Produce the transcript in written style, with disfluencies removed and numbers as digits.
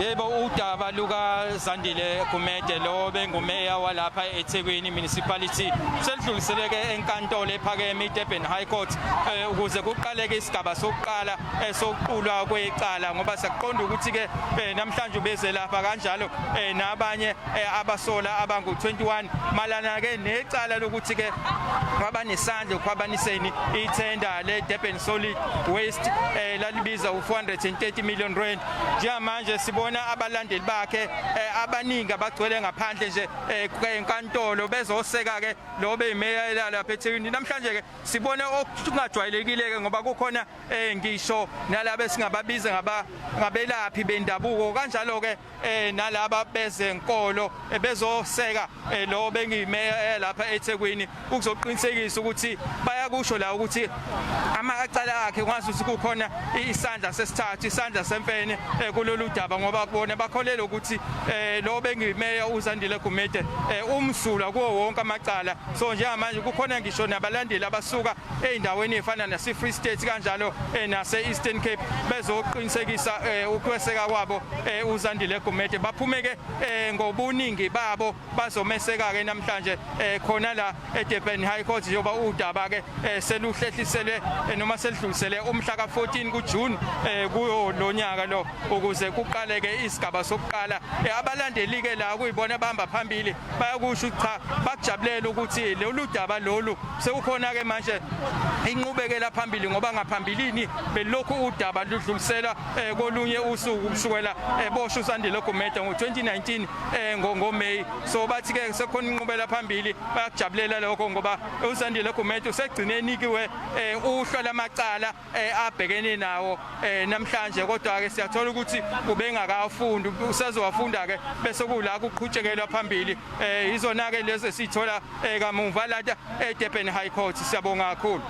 Yebo udaba luka Zandile Gumede lo bengumeya walapha eThekwini municipality selidluliseleke enkantolo ephakeme eDurban High Court ukuze kuqaleke isigaba sokuqala sokuqulwa kwecala ngoba siyaqonda ukuthi ke namhlanje ubeze lapha kanjalo nabanye abasola abangu 21 malana ke necala lokuthi ke kwabanesandla ukwabaniseni ithenda le Durban Solid Waste lalibiza u430 million rand. Njengamanje sibona abalandeli bakhe abaningi abagcwele ngaphandle nje enkantolo bezoseka ke lo beyimeya lapha eThekwini. Namhlanje ke sibone okungajwayelekile ke ngoba kukhona ngisho nalabo singababiza ngabelaphi bendabuko kanjalo ke nalaba bezenkolo bezoseka lo bengimeya lapha eThekwini ukuzoqinisekisa ukuthi bayakusho la ukuthi amacala akhe kwazi ukuthi kukhona isandla sesithathu isandla semfene kulolu daba ngoba kubona bakholela ukuthi lo bengimeya uZandile Gumede umsula kuwo wonke amacala. So njengamanje kukhona ngisho nabalandeli abasuka eindaweni efana nase Free State kanjalo nase Eastern Cape bezoqinisekisa ukweseka kwabo uZandile Gumede baphumeke ngobuningi babo bazomeseka ke namhlanje khona la eDurban High Court yoba udaba ke seluhlehliselwe noma selidlulisele umhla ka14 kuJune kuyo lonyaka lo ukuze kuqaleke isigaba sokuqala. Abalandeli ke la kuyibona bahamba phambili bayakusho cha bakujabulela ukuthi lolu daba lolu sekukhona ke manje inqubekela phambili ngoba ngaphambilini belokhu udaba ludlulisela kolunye usuku kusukela boshwa uZandile Gumede ngo2019 ngoMay. So bathi ke sekhona inqubela phambili bayakujabulela lokho ngoba uZandile Gumede usegcineni kiwe uhlo lamacala abhekene nawo namhlanje kodwa ke siyathola ukuthi ubengakafundi usezowafunda ke bese kula kuqhutshekelwa phambili izona ke lezi sithola kamuva la eDurban High Court. Siyabonga kakhulu.